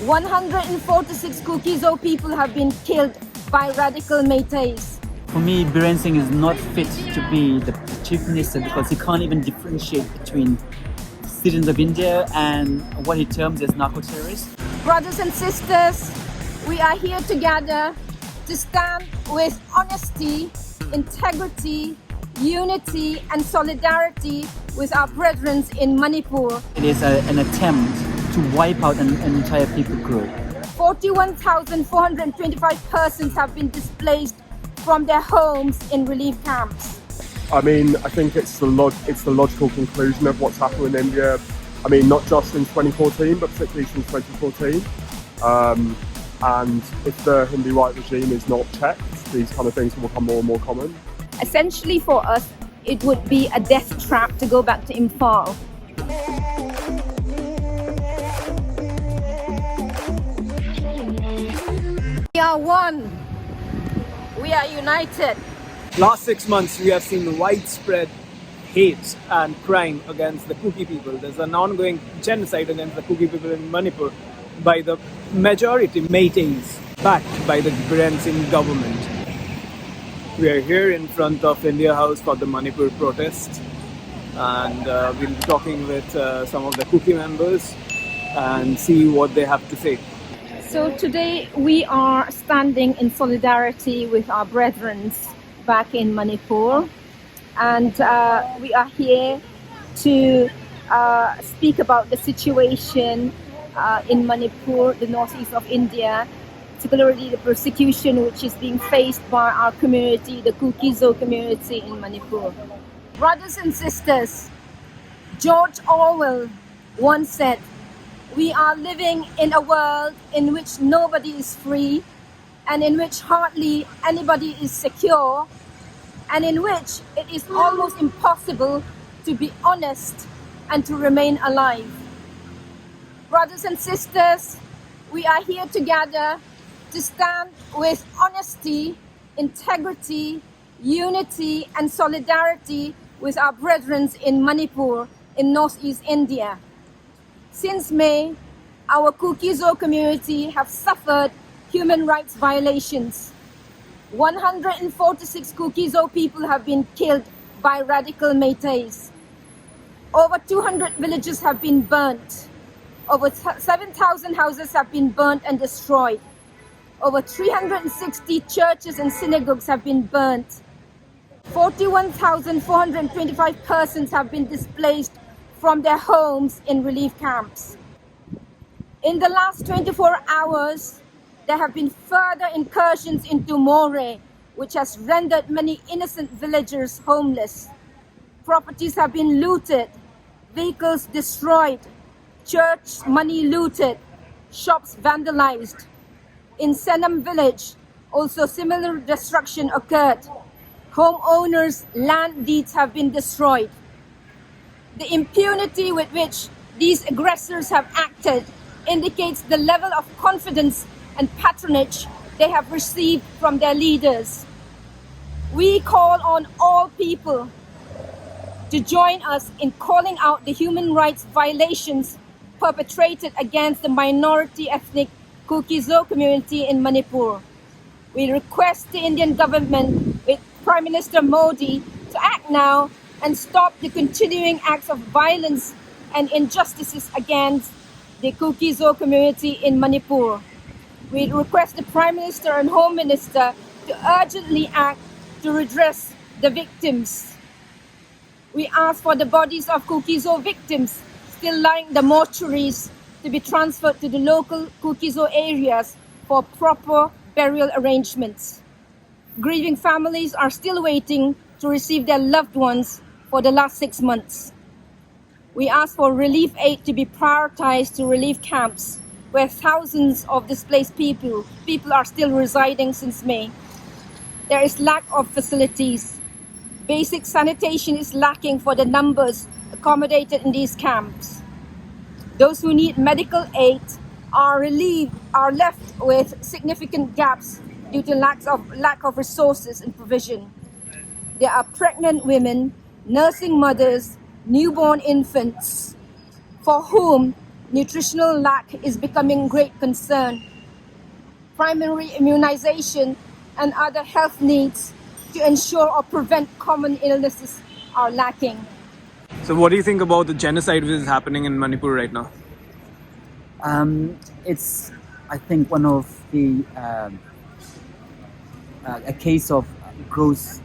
146 Kukis people have been killed by radical Meiteis. For me, Biren Singh is not fit to be the chief minister because he can't even differentiate between citizens of India and what he terms as narco-terrorists. Brothers and sisters, we are here together to stand with honesty, integrity, unity and solidarity with our brethren in Manipur. It is an attempt to wipe out an entire people group. 41,425 persons have been displaced from their homes in relief camps. I mean, I think it's the logical conclusion of what's happened in India. I mean, not just in 2014, but particularly since 2014. And if the Hindi white regime is not checked, these kind of things will become more and more common. Essentially for us, it would be a death trap to go back to Imphal. We are one. We are united. Last 6 months, we have seen widespread hate and crime against the Kuki people. There's an ongoing genocide against the Kuki people in Manipur by the majority Meiteis, backed by the Biren Singh government. We are here in front of India House for the Manipur protest, and we'll be talking with some of the Kuki members and see what they have to say. So today we are standing in solidarity with our brethren back in Manipur, and we are here to speak about the situation in Manipur, the northeast of India, particularly the persecution which is being faced by our community, the Kukis community in Manipur. Brothers and sisters, George Orwell once said, "We are living in a world in which nobody is free, and in which hardly anybody is secure, and in which it is almost impossible to be honest and to remain alive." Brothers and sisters, we are here together to stand with honesty, integrity, unity and solidarity with our brethren in Manipur in northeast India. Since May, our Kukis community have suffered human rights violations. 146 Kukis people have been killed by radical Meiteis. Over 200 villages have been burnt. Over 7,000 houses have been burnt and destroyed. Over 360 churches and synagogues have been burnt. 41,425 persons have been displaced from their homes in relief camps. In the last 24 hours, there have been further incursions into Mera, which has rendered many innocent villagers homeless. Properties have been looted, vehicles destroyed, church money looted, shops vandalized. In Senam village, also similar destruction occurred. Homeowners' land deeds have been destroyed. The impunity with which these aggressors have acted indicates the level of confidence and patronage they have received from their leaders. We call on all people to join us in calling out the human rights violations perpetrated against the minority ethnic Kukis community in Manipur. We request the Indian government with Prime Minister Modi to act now and stop the continuing acts of violence and injustices against the Kukis community in Manipur. We request the Prime Minister and Home Minister to urgently act to redress the victims. We ask for the bodies of Kukis victims still lying in the mortuaries to be transferred to the local Kukis areas for proper burial arrangements. Grieving families are still waiting to receive their loved ones for the last 6 months. We ask for relief aid to be prioritized to relief camps where thousands of displaced people are still residing since May. There is lack of facilities. Basic sanitation is lacking for the numbers accommodated in these camps. Those who need medical aid are left with significant gaps due to lack of resources and provision. There are pregnant women, nursing mothers, newborn infants, for whom Nutritional lack is becoming great concern. Primary immunization and other health needs to ensure or prevent common illnesses are lacking. So, what do you think about the genocide which is happening in Manipur right now? It's, I think, one of the a case of gross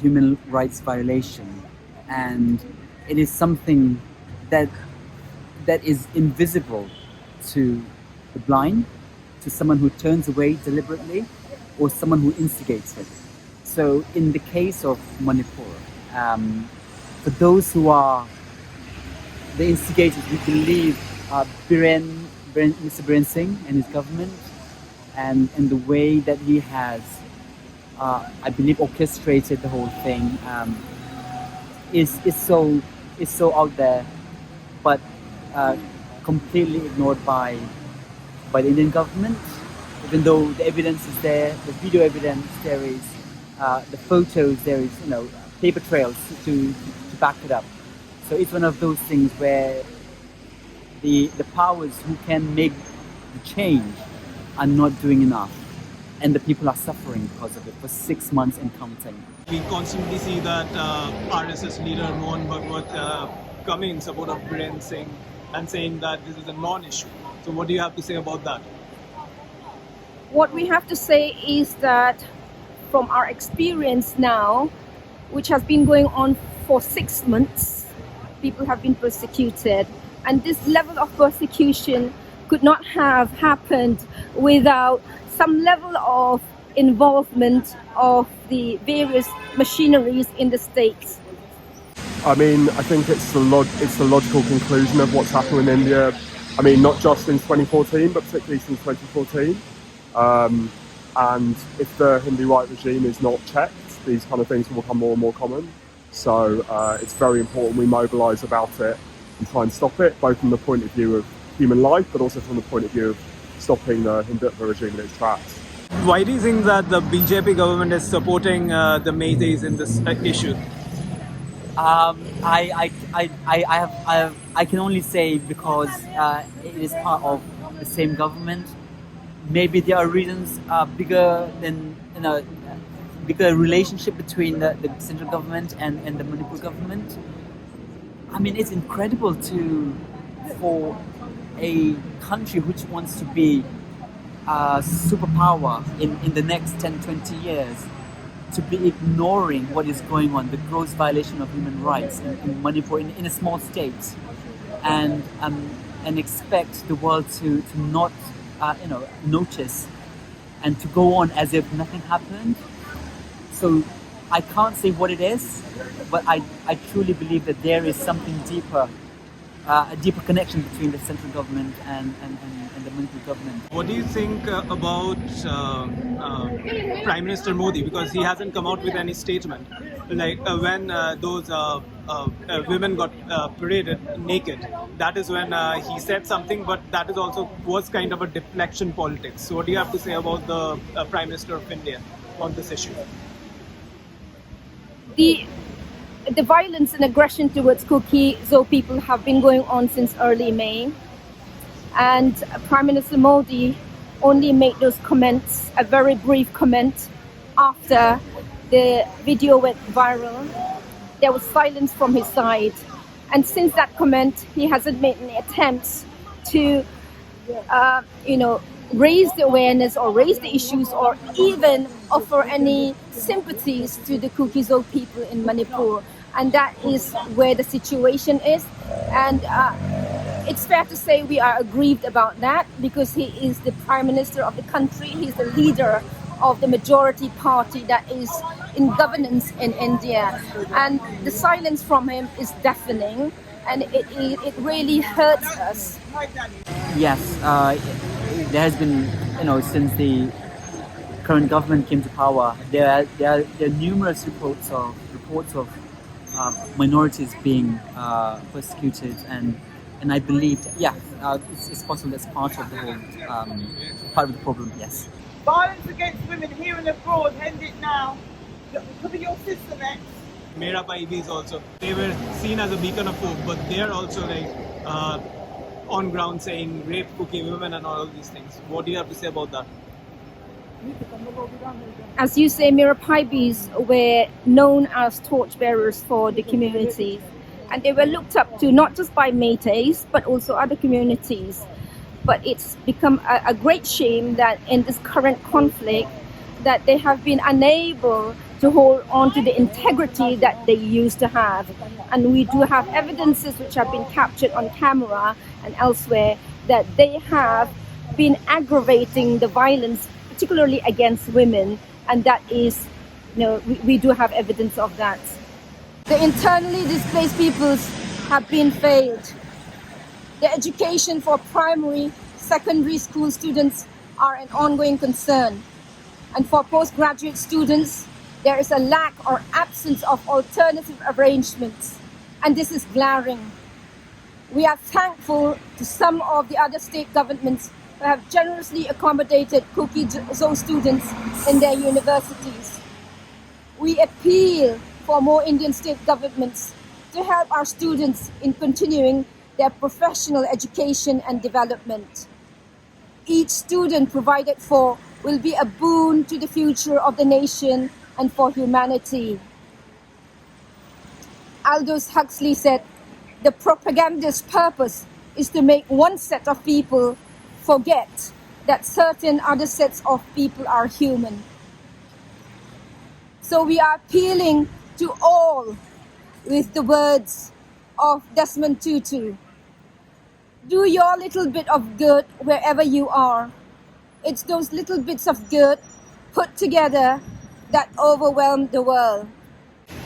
human rights violation, and it is something that is invisible to the blind, to someone who turns away deliberately, or someone who instigates it. So, in the case of Manipur, for those who are the instigators, we believe Mr. Biren Singh and his government, and the way that he has, I believe, orchestrated the whole thing, is so out there, but completely ignored by the Indian government. Even though the evidence is there, the video evidence there is, the photos there is, paper trails to back it up. So it's one of those things where the powers who can make the change are not doing enough, and the people are suffering because of it for 6 months and counting. We constantly see that RSS leader Mohan Bhagwat coming in support of Biren Singh and saying that this is a non-issue. So what do you have to say about that? What we have to say is that from our experience now, which has been going on for 6 months, people have been persecuted. And this level of persecution could not have happened without some level of involvement of the various machineries in the states. I mean, I think it's the logical conclusion of what's happened in India. I mean, not just in 2014, but particularly since 2014. And if the Hindi right regime is not checked, these kind of things will become more and more common. So it's very important we mobilise about it and try and stop it, both from the point of view of human life, but also from the point of view of stopping the Hindutva regime in its tracks. Why do you think that the BJP government is supporting the Meiteis in this issue? I can only say because it is part of the same government. Maybe there are reasons bigger than bigger relationship between the central government and the Manipur government. I mean, it's incredible for a country which wants to be a superpower in the next 10-20 years to be ignoring what is going on, the gross violation of human rights in Manipur, in a small state, and expect the world to not notice and to go on as if nothing happened. So I can't say what it is, but I truly believe that there is something deeper, a deeper connection between the central government and the Manipur government. What do you think about Prime Minister Modi? Because he hasn't come out with any statement. Like when those women got paraded naked, that is when he said something, but that is also was kind of a deflection politics. So what do you have to say about the Prime Minister of India on this issue? The violence and aggression towards Kuki people have been going on since early May, and Prime Minister Modi only made those comments, a very brief comment, after the video went viral. There was silence from his side, and since that comment, he hasn't made any attempts to, raise the awareness or raise the issues or even offer any sympathies to the Kukis people in Manipur. And that is where the situation is. And it's fair to say we are aggrieved about that because he is the Prime Minister of the country. He's the leader of the majority party that is in governance in India. And the silence from him is deafening, and it really hurts us. Yes, there has been, since the current government came to power, there are numerous reports of minorities being persecuted, and I believe, it's possible that's part of the whole part of the problem. Yes. Violence against women here and abroad, end it now. Look at your sister next. Mera Paibis also. They were seen as a beacon of hope, but they are also on ground saying rape Kuki women and all of these things. What do you have to say about that? As you say, Mera Paibis were known as torchbearers for the community, and they were looked up to not just by Meiteis but also other communities. But it's become a great shame that in this current conflict that they have been unable to hold on to the integrity that they used to have. And we do have evidences which have been captured on camera and elsewhere that they have been aggravating the violence, particularly against women, and that is, we do have evidence of that. The internally displaced peoples have been failed. The education for primary, secondary school students are an ongoing concern. And for postgraduate students, there is a lack or absence of alternative arrangements, and this is glaring. We are thankful to some of the other state governments who have generously accommodated Kukis students in their universities. We appeal for more Indian state governments to help our students in continuing their professional education and development. Each student provided for will be a boon to the future of the nation and for humanity. Aldous Huxley said, "The propagandist's purpose is to make one set of people forget that certain other sets of people are human." So we are appealing to all with the words of Desmond Tutu. Do your little bit of good wherever you are. It's those little bits of good put together that overwhelm the world.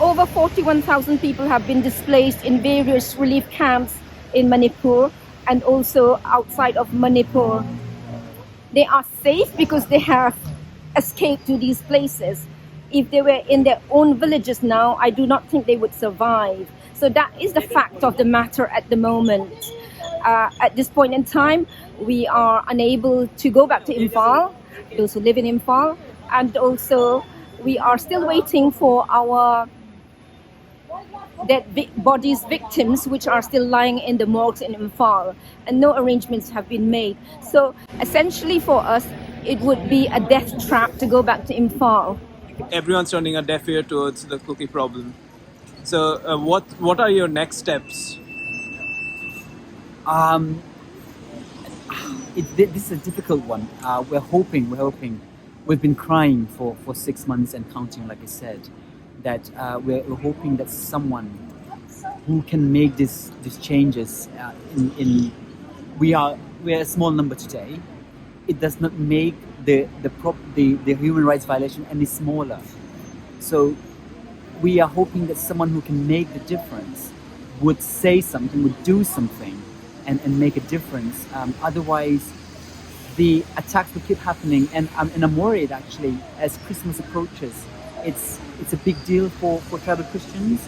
Over 41,000 people have been displaced in various relief camps in Manipur and also outside of Manipur. They are safe because they have escaped to these places. If they were in their own villages now, I do not think they would survive. So that is the fact of the matter at the moment. At this point in time, we are unable to go back to Imphal, those who live in Imphal, and also we are still waiting for our dead bodies victims, which are still lying in the morgues in Imphal, and no arrangements have been made. So essentially for us, it would be a death trap to go back to Imphal. Everyone's turning a deaf ear towards the Kuki problem. So what are your next steps? This is a difficult one. We're hoping. We've been crying for 6 months and counting, like I said, that we're hoping that someone who can make these changes. We are a small number today. It does not make the human rights violation any smaller. So we are hoping that someone who can make the difference would say something, would do something, and make a difference. Otherwise, the attacks will keep happening, and I'm worried actually as Christmas approaches. It's a big deal for tribal Christians,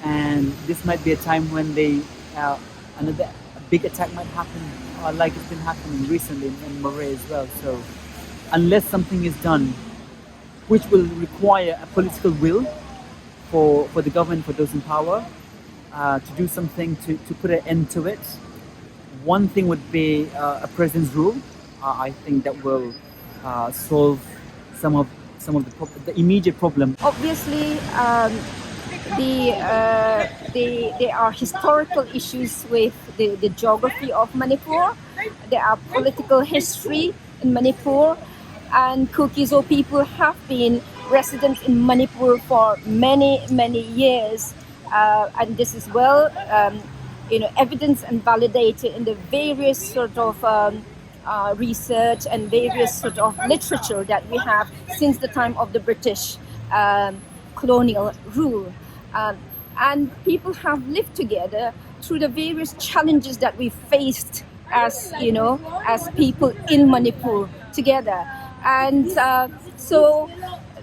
and this might be a time when another big attack might happen, like it's been happening recently in Mera as well. So unless something is done, which will require a political will for the government, for those in power, to do something to put an end to it. One thing would be a president's rule. I think that will solve some of the immediate problem. Obviously, there are historical issues with the geography of Manipur. There are political history in Manipur, and Kukis people have been residents in Manipur for many years, and this is well evidence and validated in the various sort of research and various sort of literature that we have since the time of the British colonial rule. And people have lived together through the various challenges that we faced as people in Manipur together. And so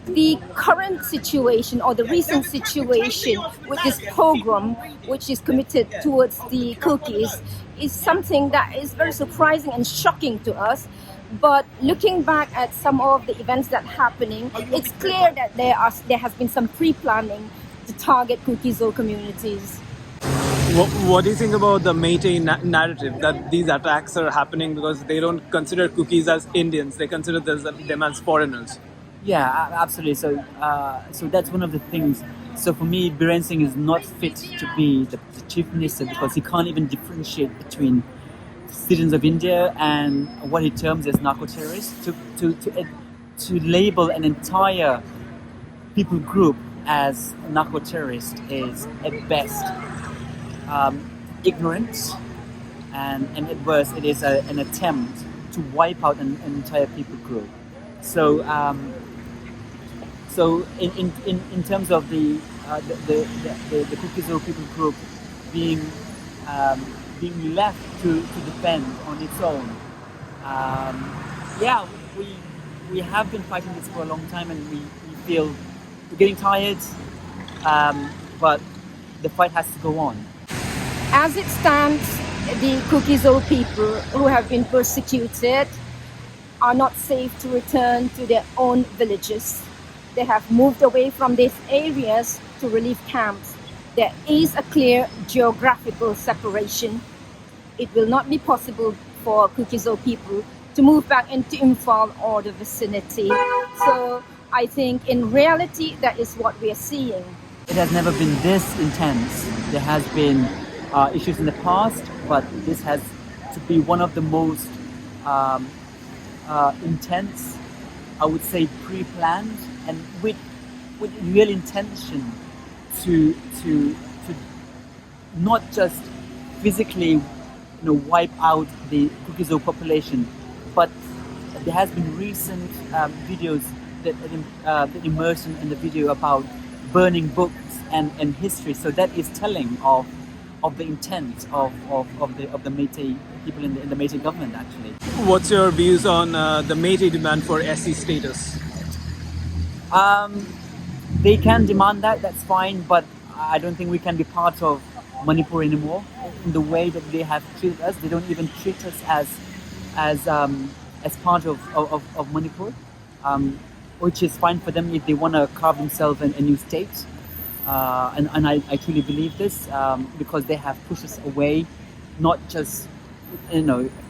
the current situation or the recent situation with this pogrom, which is committed towards the Kukis, is something that is very surprising and shocking to us. But looking back at some of the events that are happening, it's clear that there has been some pre-planning to target Kukis communities. What do you think about the Meitei narrative that these attacks are happening because they don't consider Kukis as Indians, they consider them as foreigners? Yeah, absolutely. So that's one of the things. So for me, Biren Singh is not fit to be the chief minister because he can't even differentiate between citizens of India and what he terms as narco-terrorists. To label an entire people group as narco-terrorist is at best ignorant, and at worst it is an attempt to wipe out an entire people group. So in terms of the Kukis people group being left to defend on its own, we have been fighting this for a long time, and we feel we're getting tired, but the fight has to go on. As it stands, the Kukis people who have been persecuted are not safe to return to their own villages. They have moved away from these areas to relief camps. There is a clear geographical separation. It will not be possible for Kukis people to move back into Imphal or the vicinity. So I think in reality that is what we are seeing. It has never been this intense. There has been issues in the past, but this has to be one of the most intense, I would say, pre-planned and with real intention to not just physically wipe out the Kukis population, but there has been recent videos that emerged in the video about burning books and history. So that is telling of the intent of the Meitei people in the Meitei government, actually. What's your views on the Meitei demand for SC status? They can demand that, that's fine, but I don't think we can be part of Manipur anymore. In the way that they have treated us, they don't even treat us as part of Manipur, which is fine for them if they want to carve themselves a new state. And I truly believe this because they have pushed us away, not just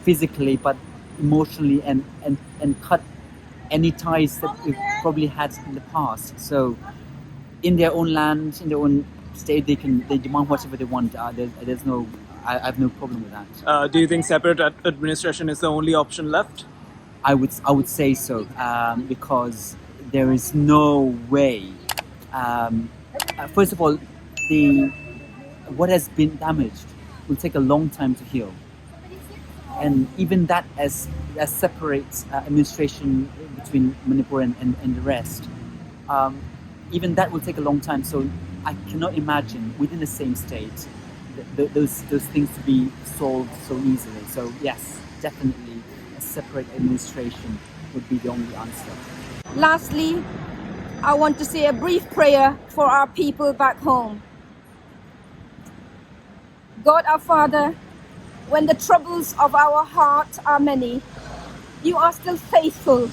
physically, but emotionally, and cut any ties that we've probably had in the past. So in their own land, in their own state, they demand whatever they want. I have no problem with that. Do you think separate administration is the only option left? I would say so, because there is no way. First of all, what has been damaged will take a long time to heal, and even that as separate administration between Manipur and the rest, even that will take a long time. So I cannot imagine within the same state those things to be solved so easily. So yes, definitely a separate administration would be the only answer. Lastly, I want to say a brief prayer for our people back home. God our Father, when the troubles of our heart are many, you are still faithful.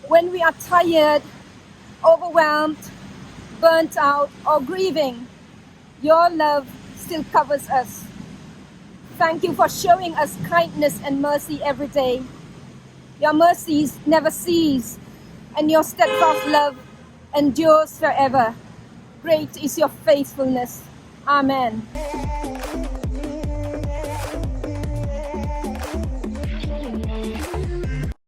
When we are tired, overwhelmed, burnt out, or grieving, your love still covers us. Thank you for showing us kindness and mercy every day. Your mercies never cease, and your steadfast love endures forever. Great is your faithfulness. Amen.